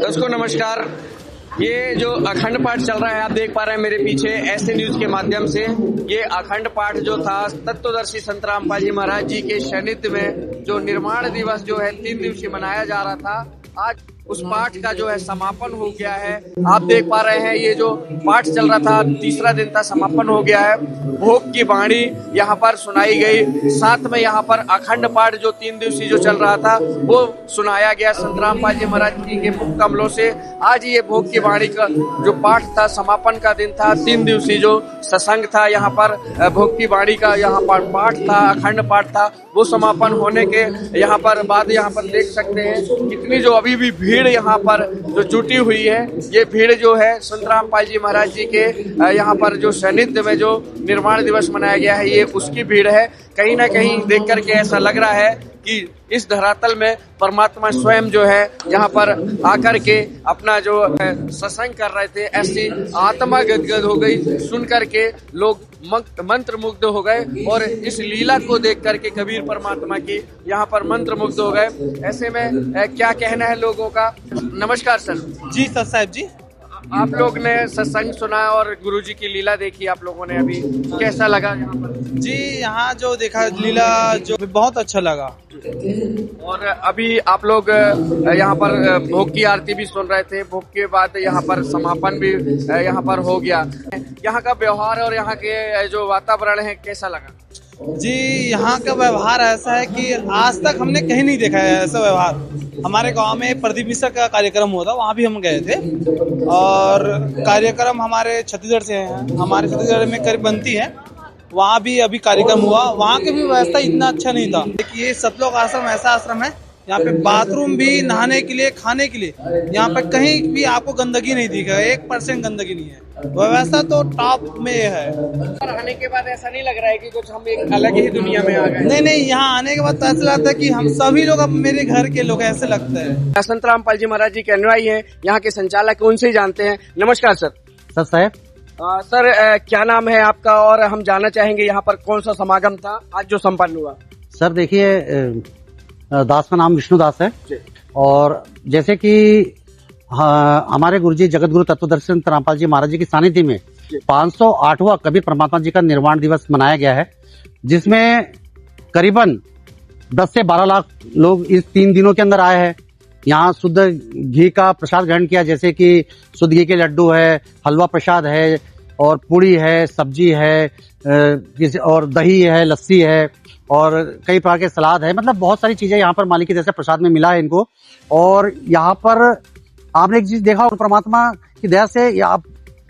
दर्शकों नमस्कार। ये जो अखंड पाठ चल रहा है आप देख पा रहे हैं मेरे पीछे ऐसे न्यूज के माध्यम से। ये अखंड पाठ जो था तत्वदर्शी संत रामपाल जी महाराज जी के सानिध्य में जो निर्माण दिवस जो है 3 दिवसीय मनाया जा रहा था, आज उस पाठ का जो है समापन हो गया है। आप देख पा रहे हैं ये जो पाठ चल रहा था तीसरा दिन था, समापन हो गया है। भोग की वाणी यहाँ पर सुनाई गई, साथ में यहाँ पर अखंड पाठ जो 3 दिवसीय जो चल रहा था वो सुनाया गया संत रामपाल जी महाराज जी के मुख कमलों से। आज ये भोग की वाणी का जो पाठ था समापन का दिन था, 3 दिवसीय जो सत्संग था यहाँ पर भोग की वाणी का यहाँ पर पाठ था, अखंड पाठ था, वो समापन होने के यहाँ पर बाद यहाँ पर देख सकते हैं कितनी जो अभी भी भीड़ यहाँ पर जो जुटी हुई है। ये भीड़ जो है संत रामपाल जी महाराज जी के यहाँ पर जो सानिध्य में जो निर्माण दिवस मनाया गया है ये उसकी भीड़ है। कहीं ना कहीं देख करके ऐसा लग रहा है कि इस धरातल में परमात्मा स्वयं जो है यहाँ पर आकर के अपना जो सत्संग कर रहे थे, ऐसी आत्मा गदगद हो गई। सुन करके लोग मंत्र मुग्ध हो गए और इस लीला को देख करके कबीर परमात्मा की यहाँ पर मंत्र मुग्ध हो गए। ऐसे में क्या कहना है लोगों का। नमस्कार सर। जी सर साहब जी, आप लोग ने सत्संग सुना और गुरुजी की लीला देखी आप लोगों ने, अभी कैसा लगा यहाँ पर? जी यहाँ जो देखा लीला जो बहुत अच्छा लगा। और अभी आप लोग यहाँ पर भोग की आरती भी सुन रहे थे, भोग के बाद यहाँ पर समापन भी यहाँ पर हो गया। यहाँ का व्यवहार और यहाँ के जो वातावरण है कैसा लगा? जी यहाँ का व्यवहार ऐसा है कि आज तक हमने कहीं नहीं देखा है ऐसा व्यवहार। हमारे गांव में प्रदीप मिश्र का कार्यक्रम हुआ था, वहाँ भी हम गए थे और कार्यक्रम हमारे छत्तीसगढ़ से हैं, हमारे छत्तीसगढ़ में करीब बनती है, वहाँ भी अभी कार्यक्रम हुआ। वहाँ की भी व्यवस्था इतना अच्छा नहीं था। देखिए सतलोक आश्रम ऐसा आश्रम है यहाँ पे बाथरूम भी, नहाने के लिए, खाने के लिए, यहाँ पे कहीं भी आपको गंदगी नहीं दिखेगा, 1% गंदगी नहीं है। व्यवस्था तो टॉप में है। और आने के बाद ऐसा नहीं लग रहा है कि कुछ हम एक अलग ही दुनिया में आ गए? नहीं, यहाँ आने के बाद तो ऐसा लगता है कि हम सभी लोग अब मेरे घर के लोग ऐसे लगते हैं। संत रामपाल जी महाराज जी के अनुयायी है, यहाँ के संचालक, उनसे ही जानते हैं। नमस्कार सर। सर साहब। सर क्या नाम है आपका और हम जानना चाहेंगे यहाँ पर कौन सा समागम था आज जो संपन्न हुआ? सर देखिए, दास का नाम विष्णु दास है और जैसे कि हमारे गुरुजी जगत गुरु तत्वदर्शी संत रामपाल जी महाराज जी की सानिध्य में 508वां कबीर परमात्मा जी का निर्वाण दिवस मनाया गया है, जिसमें करीबन 10 से 12 लाख लोग इस 3 दिनों के अंदर आए हैं। यहाँ शुद्ध घी का प्रसाद ग्रहण किया, जैसे कि शुद्ध घी के लड्डू है, हलवा प्रसाद है और पूड़ी है, सब्जी है और दही है, लस्सी है और कई प्रकार के सलाद है। मतलब बहुत सारी चीजें यहाँ पर मालिक की जैसे प्रसाद में मिला है इनको। और यहाँ पर आपने एक चीज देखा और परमात्मा की दया से आप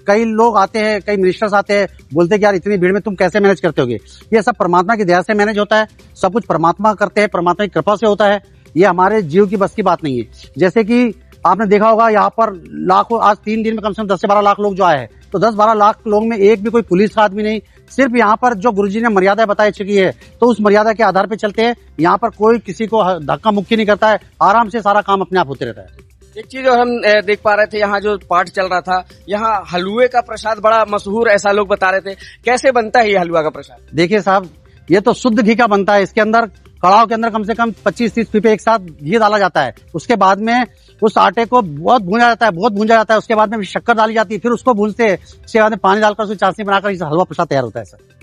कई लोग आते हैं, कई मिनिस्टर्स आते हैं, बोलते हैं कि यार इतनी भीड़ में तुम कैसे मैनेज करते होगे। ये सब परमात्मा की दया से मैनेज होता है, सब कुछ परमात्मा करते हैं, परमात्मा की कृपा से होता है। ये हमारे जीव की बस की बात नहीं है। जैसे कि आपने देखा होगा यहाँ पर लाखों, आज 3 दिन में कम से कम 10 से 12 लाख लोग जो आए हैं, तो 10-12 लाख लोग में एक भी कोई पुलिस का आदमी नहीं। सिर्फ यहाँ पर जो गुरुजी ने मर्यादा बताई चुकी है तो उस मर्यादा के आधार पर चलते हैं। यहाँ पर कोई किसी को धक्का मुक्की नहीं करता है, आराम से सारा काम अपने आप होते रहता है। एक चीज और हम देख पा रहे थे, यहाँ जो पाठ चल रहा था, यहाँ हलवे का प्रसाद बड़ा मशहूर ऐसा लोग बता रहे थे। कैसे बनता है ये हलवा का प्रसाद? देखिए साहब, ये तो शुद्ध घी का बनता है। इसके अंदर कड़ाव के अंदर कम से कम 25-30 पीपे एक साथ घी डाला जाता है। उसके बाद में उस आटे को बहुत भूंजा जाता है। उसके बाद में शक्कर डाली जाती है, फिर उसको भूनते हैं। उसके बाद में पानी डालकर उसकी चाशनी बनाकर इस हलवा प्रसाद तैयार होता है सर।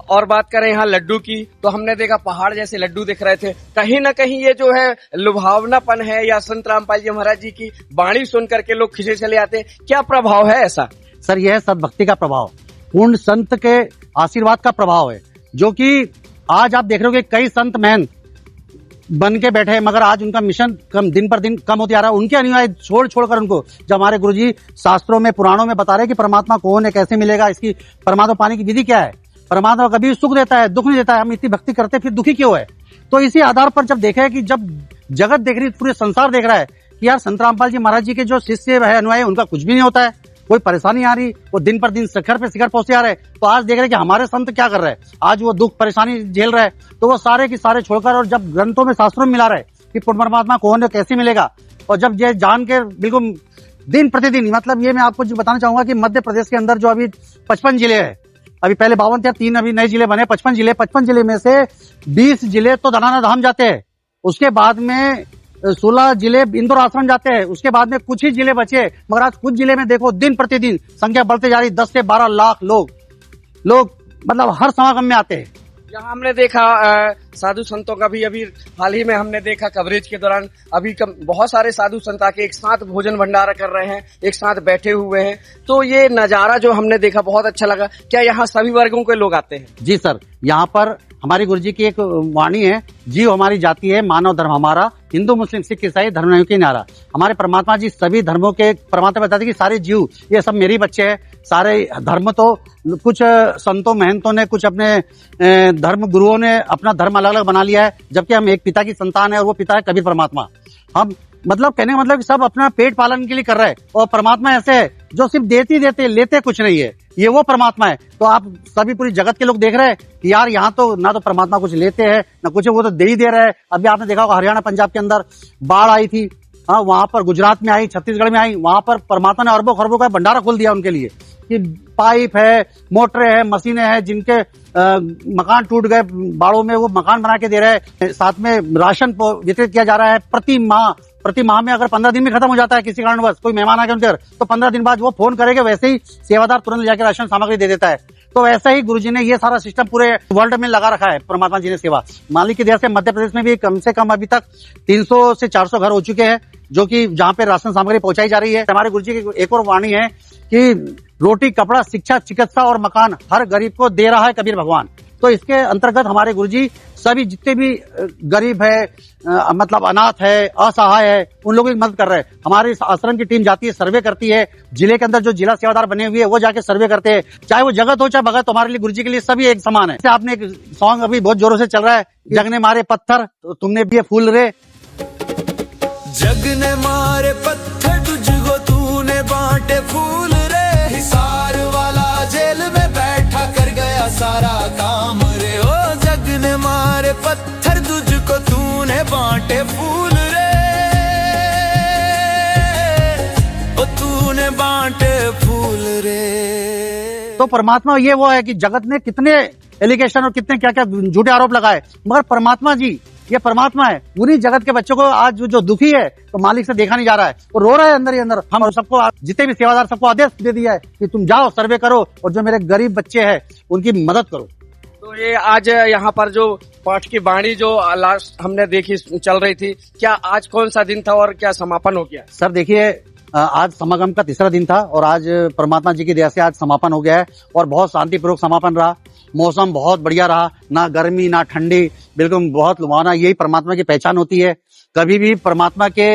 और बात करें यहाँ लड्डू की, तो हमने देखा पहाड़ जैसे लड्डू दिख रहे थे। कहीं ना कहीं ये जो है लुभावनापन है या संत रामपाल जी महाराज जी की वाणी सुन करके लोग खिंचे चले आते, क्या प्रभाव है ऐसा? सर यह है सद्भक्ति का प्रभाव, पूर्ण संत के आशीर्वाद का प्रभाव है, जो कि आज आप देख रहे हो कि कई संत महंत बन के बैठे हैं, मगर आज उनका मिशन कम दिन पर दिन कम होते आ रहा है। उनके अनुयायी छोड़ उनको, जब हमारे गुरुजी शास्त्रों में, पुराणों में बता रहे हैं कि परमात्मा कौन है, कैसे मिलेगा, इसकी परमात्मा पाने की विधि क्या है, परमात्मा कभी सुख देता है, दुख नहीं देता है, हम इतनी भक्ति करते हैं फिर दुखी क्यों है। तो इसी आधार पर जब देखा है कि जब जगत देख रही, पूरे संसार देख रहा है कि यार संत रामपाल जी महाराज जी के जो शिष्य है, अनुयायी, उनका कुछ भी नहीं होता है, कोई परेशानी आ रही, वो दिन पर दिन शिखर पे शिखर पहुंचते आ रहे, तो आज देख रहे हैं कि हमारे संत क्या कर रहे हैं, आज वो दुख परेशानी झेल रहे हैं, तो वो सारे के सारे छोड़कर, और जब ग्रंथों में शास्त्रों में मिला रहे कि परमात्मा कौन है, कैसे मिलेगा, और जब ये जान के बिल्कुल दिन प्रतिदिन, मतलब ये मैं आपको बताना चाहूंगा कि मध्य प्रदेश के अंदर जो अभी 55 जिले है, अभी पहले 52 थे, 3 अभी नए जिले बने, 55 जिले में से 20 जिले तो दनाना धाम जाते हैं। उसके बाद में 16 जिले इंदौर आश्रम जाते हैं, उसके बाद में कुछ ही जिले बचे, मगर आज कुछ जिले में देखो दिन प्रतिदिन संख्या बढ़ते जा रही, 10 से 12 लाख लोग मतलब हर समागम में आते हैं। यहाँ हमने देखा साधु संतों का भी अभी हाल ही में हमने देखा कवरेज के दौरान अभी बहुत सारे साधु संत आके एक साथ भोजन भंडारा कर रहे हैं, एक साथ बैठे हुए हैं। तो ये नजारा जो हमने देखा बहुत अच्छा लगा। क्या यहाँ सभी वर्गों के लोग आते हैं? जी सर, यहाँ पर हमारी गुरुजी की एक वाणी है, जीव हमारी जाति है, मानव धर्म हमारा, हिंदू मुस्लिम सिख ईसाई धर्म नहीं की नारा। हमारे परमात्मा जी सभी धर्मों के परमात्मा बताते कि सारे जीव ये सब मेरे बच्चे हैं। सारे धर्म तो कुछ संतों महंतों ने, कुछ अपने धर्म गुरुओं ने अपना धर्म अलग अलग बना लिया है, जबकि हम एक पिता की संतान है और वो पिता है कबीर परमात्मा। हम मतलब कहने का मतलब सब अपना पेट पालन के लिए कर रहे हैं, और परमात्मा ऐसे है जो सिर्फ देते लेते कुछ नहीं है, ये वो परमात्मा है। तो आप सभी पूरी जगत के लोग देख रहे हैं कि यार यहाँ तो ना तो परमात्मा कुछ लेते हैं ना कुछ, वो तो दे ही दे रहे हैं। अभी आपने देखा होगा हरियाणा पंजाब के अंदर बाढ़ आई थी, हाँ वहां पर गुजरात में आई, छत्तीसगढ़ में आई, वहां पर परमात्मा ने अरबों खरबों का भंडारा खोल दिया उनके लिए कि पाइप है, मोटरें हैं, मशीनें हैं, जिनके मकान टूट गए बाढ़ों में वो मकान बना के दे रहे हैं। साथ में राशन वितरित किया जा रहा है प्रति माह में। अगर 15 दिन में खत्म हो जाता है किसी कारणवश, कोई मेहमान आ गया उनके घर, तो 15 दिन बाद वो फोन करेंगे, वैसे ही सेवादार तुरंत ले जाकर राशन सामग्री दे देता है। तो वैसे ही गुरुजी ने ये सारा सिस्टम पूरे वर्ल्ड में लगा रखा है परमात्मा जी ने सेवा। मालिक की दया से मध्य प्रदेश में भी कम से कम अभी तक 300 से 400 घर हो चुके हैं, जो कि जहाँ पे राशन सामग्री पहुंचाई जा रही है। हमारे गुरुजी की एक और वाणी है कि रोटी, कपड़ा, शिक्षा, चिकित्सा और मकान हर गरीब को दे रहा है कबीर भगवान। तो इसके अंतर्गत हमारे गुरुजी सभी जितने भी गरीब है, मतलब अनाथ है, असहाय है, उन लोगों की मदद कर रहे हैं। हमारे आश्रम की टीम जाती है, सर्वे करती है, जिले के अंदर जो जिला सेवादार बने हुए हैं वो जाके सर्वे करते हैं, चाहे वो जगत हो चाहे भगत, तो हमारे लिए गुरुजी के लिए सभी एक समान है। जैसे आपने एक सॉन्ग अभी बहुत जोरों से चल रहा है, जग ने मारे पत्थर तो तुमने भी फूल रे, जग ने मारे पत्थर तुझको तूने बांटे फूल रे, हिसार वाला जेल में बैठा कर गया सारा काम रे। ओ जग ने मारे पत्थर तुझको तूने बांटे फूल रे, ओ तूने बांटे फूल रे। तो परमात्मा ये वो है कि जगत ने कितने एलिगेशन और कितने क्या क्या झूठे आरोप लगाए, मगर परमात्मा जी ये परमात्मा है। उन्हीं जगत के बच्चों को आज जो दुखी है तो मालिक से देखा नहीं जा रहा है, वो रो रहा है अंदर ही अंदर। हम सबको जितने भी सेवादार सबको आदेश दे दिया है कि तुम जाओ सर्वे करो और जो मेरे गरीब बच्चे हैं उनकी मदद करो। तो ये आज यहाँ पर जो पाठ की वाणी जो लास्ट हमने देखी चल रही थी, क्या आज कौन सा दिन था और क्या समापन हो गया? सर देखिए, आज समागम का तीसरा दिन था और आज परमात्मा जी की दया से आज समापन हो गया है और बहुत शांतिपूर्वक समापन रहा। मौसम बहुत बढ़िया रहा, ना गर्मी ना ठंडी, बिल्कुल बहुत लुभावना। यही परमात्मा की पहचान होती है। कभी भी परमात्मा के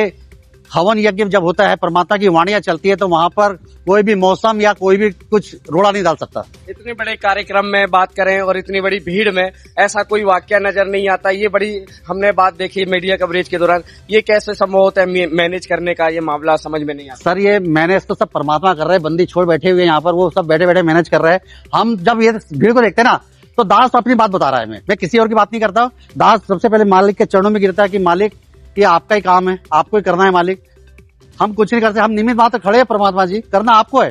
हवन यज्ञ जब होता है, परमात्मा की वाणियां चलती है, तो वहां पर कोई भी मौसम या कोई भी कुछ रोड़ा नहीं डाल सकता। इतने बड़े कार्यक्रम में बात करें और इतनी बड़ी भीड़ में ऐसा कोई वाक्य नजर नहीं आता। ये बड़ी हमने बात देखी मीडिया कवरेज के दौरान, ये कैसे संभव होता है मैनेज करने का, ये मामला समझ में नहीं आता। सर ये मैनेज तो सब परमात्मा कर रहे हैं, बंदी छोड़ बैठे हुए यहाँ पर, वो सब बैठे बैठे मैनेज कर रहे हैं। हम जब ये भीड़ को देखते हैं ना, तो दास अपनी बात बता रहा है, मैं किसी और की बात नहीं करता हूँ। दास सबसे पहले मालिक के चरणों में गिरता है कि मालिक ये आपका ही काम है, आपको ही करना है मालिक, हम कुछ नहीं करते, हम निमित्त मात्र खड़े हैं परमात्मा जी, करना आपको है।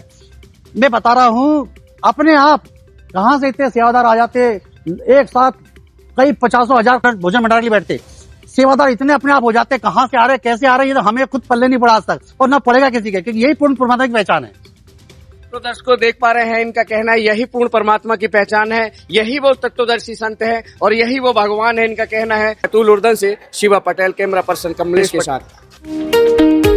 मैं बता रहा हूँ अपने आप कहाँ से इतने सेवादार आ जाते, एक साथ कई 50,000 भोजन भंडार के लिए बैठते, सेवादार इतने अपने आप हो जाते, कहाँ से आ रहे कैसे आ रहे, ये तो हमें खुद पल्ले नहीं पड़ा आज तक और ना पड़ेगा किसी के, क्योंकि यही पूर्ण परमात्मा की पहचान है। तो दर्शकों देख पा रहे हैं, इनका कहना है यही पूर्ण परमात्मा की पहचान है, यही वो तत्वदर्शी संत है और यही वो भगवान है, इनका कहना है। अतुल उर्दन से शिवा पटेल, कैमरा पर्सन कमलेश के साथ।